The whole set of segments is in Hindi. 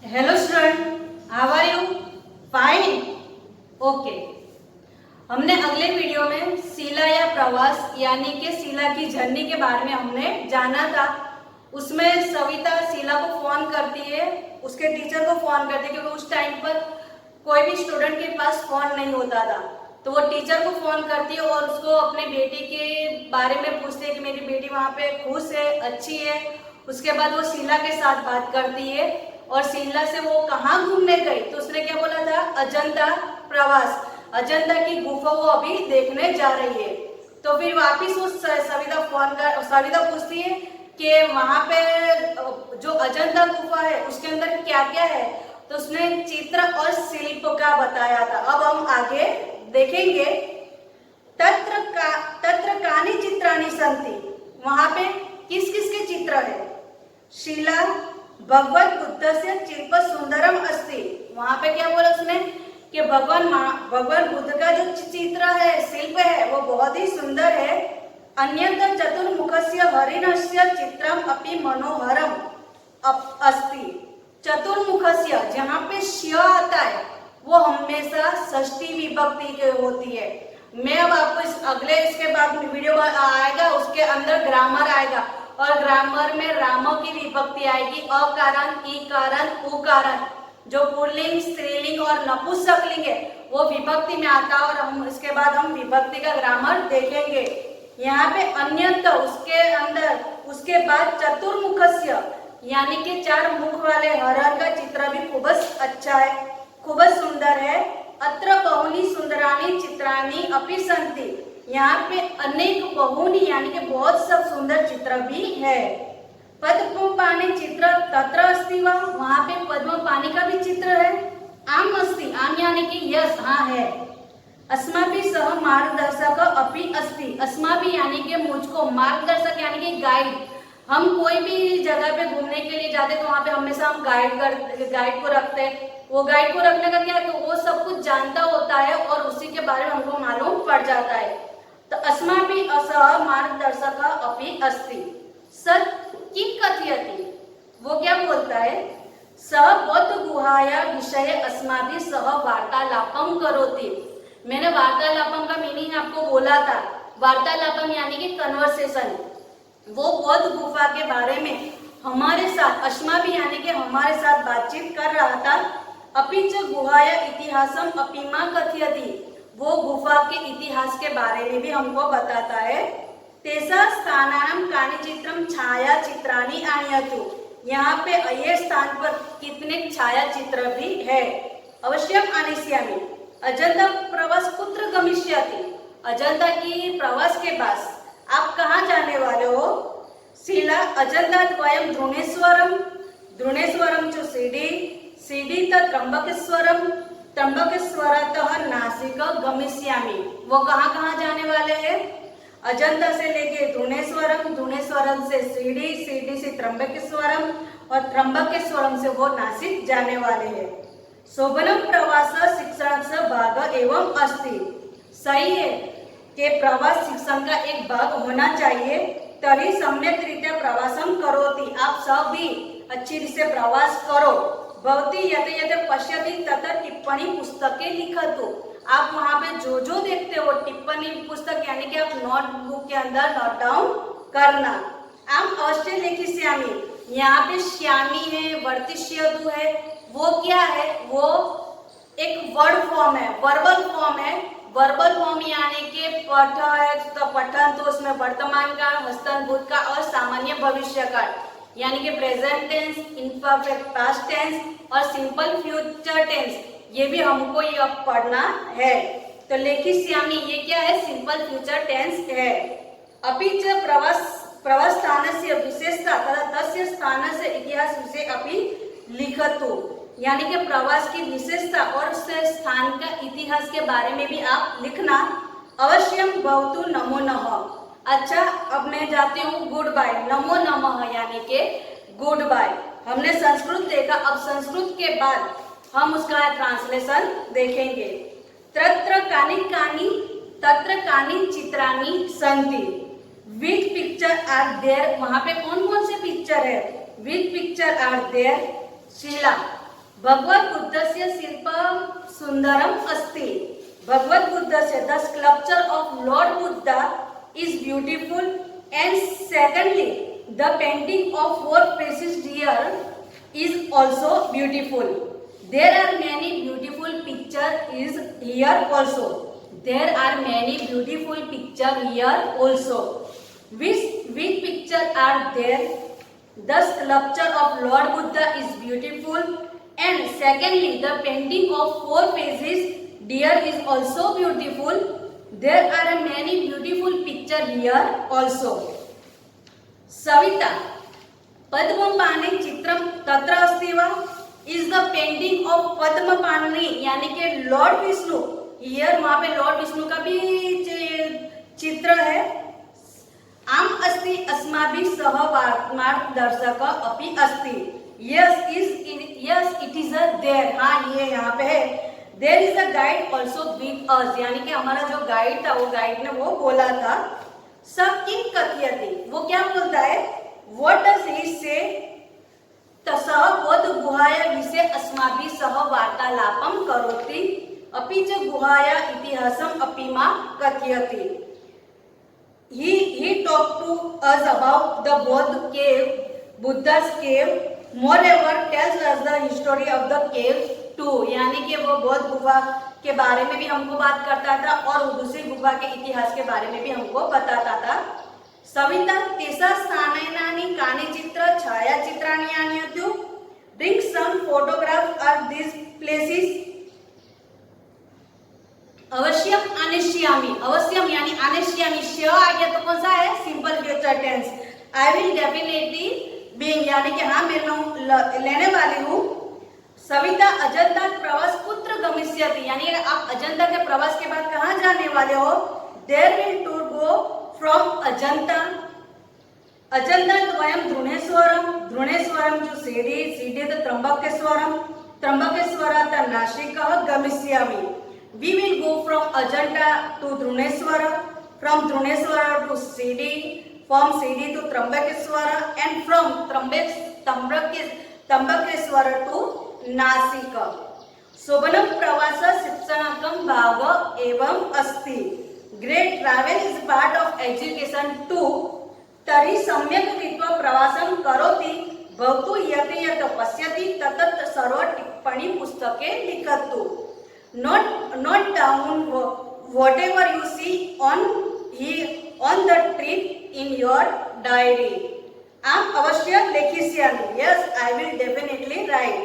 Hello student, how are you? Fine, okay. हमने अगले वीडियो में शीला या प्रवास यानी कि शीला की जर्नी के बारे में हमने जाना था। उसमें सविता शीला को फोन करती है, उसके टीचर को फोन करती है, क्योंकि उस टाइम पर कोई भी स्टूडेंट के पास फोन नहीं होता था। तो वो टीचर को फोन करती है और उसको अपने बेटी के बारे में पूछती है कि मेरी बेटी वहाँ पे खुश है, अच्छी है। उसके बाद वो शीला के साथ बात करती है और शीला से वो कहाँ घूमने गई, तो उसने क्या बोला था? अजंता प्रवास, अजंता की गुफा वो अभी देखने जा रही है। तो फिर वापिस वो सविता पूछती है कि वहाँ पे जो अजंता गुफा है उसके अंदर क्या क्या है, तो उसने चित्र और शिल्प का बताया था। अब हम आगे देखेंगे। तत्र कानि चित्राणि सन्ति, वहाँ पे किस किस के चित्र है? शीला भगवत बुद्ध से शिल्प सुंदरम अस्ति, वहाँ पे क्या बोला उसने कि भगवान बुद्ध का जो चित्र है, शिल्प है, वो बहुत ही सुंदर है। अन्यत्र चतुर्मुखस्य हरिणस्य चित्रम अपि मनोहरम अस्ति। चतुर्मुखस्य, जहाँ पे ष्य आता है वो हमेशा षष्ठी विभक्ति के होती है। मैं अब आपको इसके बाद वीडियो आएगा, उसके अंदर ग्रामर आएगा और ग्रामर में राम की विभक्ति आएगी, अकारण, ईकारण, उकारण। जो पुल्लिंग, स्त्रीलिंग और नपुंसकलिंग है वो विभक्ति में आता है और हम इसके बाद हम विभक्ति का ग्रामर देखेंगे। यहाँ पे अन्यत्र, उसके अंदर, उसके बाद चतुर्मुखस्य यानी कि 4 मुख वाले हरण का चित्र भी खूब अच्छा है, खूब सुंदर है। अत्र बहुनी सुंदरानी चित्राणी अपि सन्ति, यहाँ पे अनेक बहुनी यानी कि बहुत सब सुंदर चित्र भी है। पद्मपाणि चित्र तत्र अस्ति वा, वहाँ पे पद्मपाणि का भी चित्र है। आम अस्ति, आम यानी कि यस, हाँ है। अस्माभिः सह मार्गदर्शक अपि अस्ति, अस्माभिः यानी कि मुझको, मार्गदर्शक यानी कि गाइड। हम कोई भी जगह पे घूमने के लिए जाते तो वहाँ पे हमेशा हम गाइड को रखते हैं। वो गाइड को रखने का क्या है, तो वो सब कुछ जानता होता है और उसी के बारे में हमको मालूम पड़ जाता है। तो अस्माभिः सह मार्गदर्शक अपि अस्ति। सत् किं कथयति, वो क्या बोलता है? सः बौद्ध गुहाया विषये अस्माभिः सह वार्तालापं करोति। मैंने वार्तालापम का मीनिंग आपको बोला था। वार्तालापम यानी कि कन्वर्सेशन। वो बौद्ध गुफा के बारे में हमारे साथ, अस्माभिः यानी कि हमारे साथ बातचीत कर रहा था। अपि च गुहाया इतिहासम अपि मा कथयति, वो गुफा के इतिहास के बारे में भी हमको बताता है। तेषा स्थानानां कानि चित्रम छाया चित्राणि आनयतु, यहाँ पे ये स्थान पर कितने छाया चित्र भी है। अवश्यम आनयिष्यामि। अजंता प्रवास कुत्र गमिष्यति, अजंता की प्रवास के पास आप कहाँ जाने वाले हो? शीला अजंता द्वयं द्रोणेश्वरम, द्रोणेश्वरम च सीडी, सीडी तत् त्र्यंबकेश्वरम, त्र्यंबकेश्वरतः नासिक गमिष्यामि। वो कहाँ कहाँ जाने वाले हैं? अजंता से लेके द्रोणेश्वरम, द्रोणेश्वरम से सीडी, सीडी से त्र्यंबकेश्वरम और त्र्यंबकेश्वरम से वो नासिक जाने वाले हैं। शोभनम प्रवास शिक्षण भाग एवं अस्ति, सही है कि प्रवास शिक्षण का एक भाग होना चाहिए। तभी सम्यक रीत्या प्रवासम करोति, आप सब भी अच्छी रीत से प्रवास करो। भवती यते यते पश्यति तथा टिप्पणी पुस्तकें लिखतु, आप वहाँ पे जो जो देखते हो टिप्पणी पुस्तक यानी कि आप नोटबुक के अंदर नोट डाउन करना। आम अवश्य लिखिष्यामि, यहाँ पे श्यामी है, वर्तिष्यतु है, वो क्या है? वो एक वर्ड फॉर्म है, वर्बल फॉर्म है। वर्बल फॉर्म यानी कि पठ है तो पठन, तो उसमें वर्तमान काल, हस्तन भूतकाल और सामान्य भविष्य काल यानी कि present tense, imperfect past tense और सिंपल फ्यूचर टेंस, ये भी हमको ये अब पढ़ना है। तो लिखिष्यामि ये क्या है? सिंपल फ्यूचर टेंस है। अपि च प्रवास स्थानस्य विशेषता तथा तस्य स्थानस्य इतिहास विषय अपि लिखतु, यानी कि प्रवास की विशेषता और उस स्थान का इतिहास के बारे में भी आप लिखना। अवश्यम भवतु नमो नमः। अच्छा, अब मैं जाती हूँ गुड बाय। नमो नमः यानी कि गुड बाय। हमने संस्कृत देखा, अब संस्कृत के बाद हम उसका ट्रांसलेशन देखेंगे। तत्र कानि चित्राणि सन्ति, विच पिक्चर आर देयर, वहाँ पे कौन कौन से पिक्चर है? Which picture are there? शीला, भगवद्बुद्धस्य शिल्पं सुंदरम अस्ति. भगवद्बुद्धस्य the sculpture of Lord Buddha is beautiful, and secondly the painting of four faces deer is also beautiful. There are many beautiful pictures is here also. There are many beautiful pictures here also. Which picture are there? The sculpture of Lord Buddha is beautiful, and secondly the painting of four faces deer is also beautiful. There are many beautiful pictures here also. Savita Padmapani चित्रम तत्र अस्ति वा? Is the painting of Padmapani यानी कि लॉर्ड विष्णु, हियर वहां पे लॉर्ड विष्णु का भी चित्र है. आम अस्ति अस्माभिः सह मार्गदर्शक अपि अस्ति. Yes it is a there. हाँ ये यहाँ पे है. There is a guide also with us यानी कि हमारा जो गाइड था वो गाइड ने वो बोला था. सब किं कथयति, वो क्या बोलता है? व्हाट डज ही से? तसः बोध गुहाया विषये अस्माभिः सह वार्तालापं करोति अपि च गुहाया इतिहासम् अपि मा कथयति. He talked to us about the Bodh cave, Buddha's cave. Moreover, tells us the history of the cave too. यानी कि वो बौद्ध गुफा के बारे में भी हमको बात करता था और दूसरी गुफा के इतिहास के बारे में भी हमको बताता था. सविता तेषां स्थानानि कानि चित्र छायाचित्राणि आनयतु. Bring some photographs of these places. अवश्यम आनेष्यामि. अवश्यम यानी आनेष्यामि. श आ गया तो कौन सा है? Simple future tense. I will definitely being यानी कि हाँ मैं लेने वाली हूँ. सविता अजंता प्रवास कुत्र गमिष्यति यानी आप अजंता के प्रवास के बाद कहाँ जाने वाले हो? There will tour go from Ajanta. Ajanta द्वयम धृणेश्वरम. धृणेश्वरम जो सीढ़ी सीढ़ी तो त्र्यंबकेश्वरम. त्र्यंबकेश्वरात् नासिकः गमिष्यामि. We will go from Ajanta to Druneshwara, from Druneshwara to Sidi, from Sidi to Trambakeswara, and from Trambakeswara to Nasika. Sobhanam pravasa शिक्षणाकं भाग एवं अस्ति. Great travel is part of education too. तर्हि सम्यक् रीत्या प्रवासं करोति भवतु यत् यत् पश्यति तत् सर्व टिप्पणी पुस्तके लिखतु. Not down whatever you see on the trip in your diary. आम अवश्य लेखिष्यामि. Yes, I will definitely write.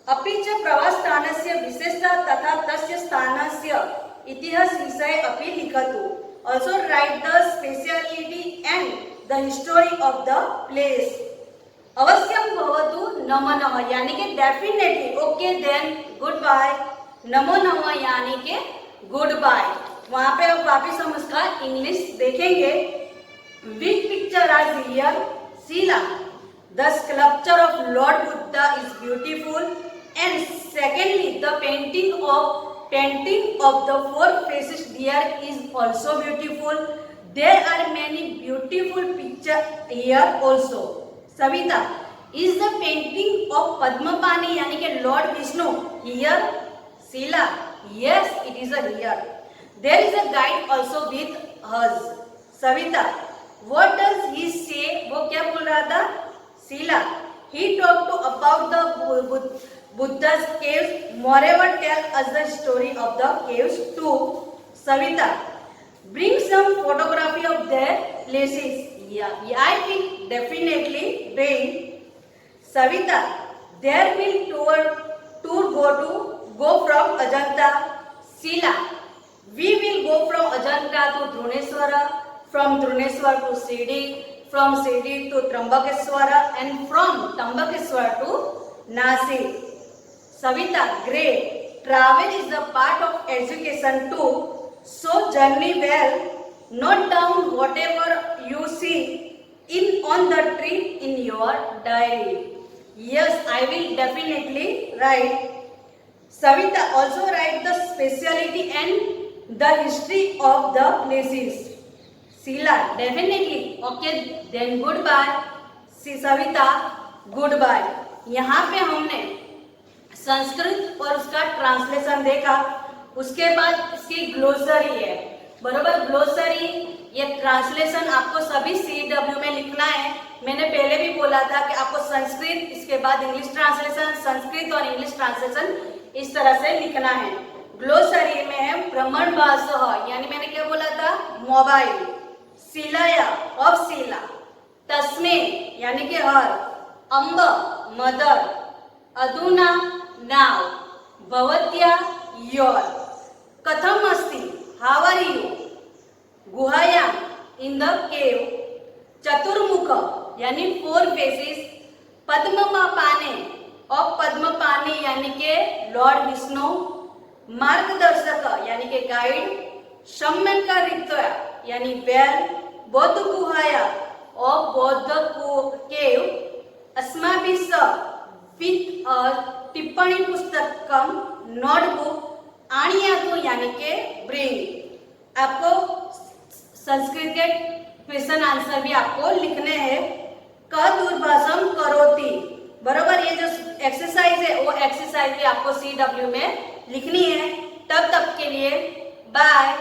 अपि च प्रवासस्थानस्य विशेषता तथा तस्य स्थानस्य इतिहास विषये अपि लिखतु. Also write the speciality and the history of the place. अवश्यं भवतु नमः यानी कि definitely. Okay then good bye. नमो नमः यानी के गुड बाय. वहां पे अब वापिस हम उसका इंग्लिश देखेंगे. Which picture are here? Sheila the sculpture of lord Buddha is beautiful, and secondly the painting of the four faces dear is also beautiful. There are many beautiful picture here also. Savita is the painting of Padmapani यानी कि lord Vishnu here? Sheila, yes, it is a here. There is a guide also with us. Savita, what does he say? वो क्या बोल रहा था? Sheila, he talked about the Buddha's caves. Moreover, tell us the story of the caves too. Savita, bring some photography of their places. Yeah, I will definitely bring. Savita, there will tour go from Ajanta. Sheila, we will go from Ajanta to Druneshwara, from Druneshwara to Sidi, from Sidi to Trambakeswara, and from Trambakeswara to Nasik. Savita, great. Travel is a part of education too. So journey well. Note down whatever you see on the trip in your diary. Yes, I will definitely write. Savita, also write the speciality and the history of the places. Sheila, definitely. Okay, then goodbye. Savita, goodbye. यहाँ पे हमने संस्कृत और उसका ट्रांसलेशन देखा। उसके बाद इसकी ग्लोसरी है, बरोबर। ग्लोसरी ये ट्रांसलेशन आपको सभी CW में लिखना है। मैंने पहले भी बोला था कि आपको संस्कृत, इसके बाद इंग्लिश ट्रांसलेशन, संस्कृत और इंग्लिश ट्रांसलेशन इस तरह से लिखना है। ग्लोसरी में है भ्रमण भाषा, यानी मैंने क्या बोला था, मोबाइल। शिलाया ऑफ शिला, तस्मे यानी कि हर, अम्ब मदर, अधुना नाउ, भवत्या योर, कथम अस्ति हाउ आर यू, गुहायाम इन द केव, चतुर्मुख यानी 4 फेसेस, पद्मपाने और पद्मपाने यानी के लॉर्ड विष्णु, मार्गदर्शक यानी के गाइड, सम्यकारित्व यानी वेल, बौद्ध गुहाया और बौद्ध केव, अस्माभिः विथ टिप्पणी पुस्तकम नोटबुक, आनियातु यानी के ब्रिंग। आपको संस्कृत के क्वेश्चन आंसर भी आपको लिखने हैं। क दूरभाषम करोति, बरोबर। ये जो एक्सरसाइज है वो एक्सरसाइज भी आपको CW में लिखनी है। तब तक के लिए बाय।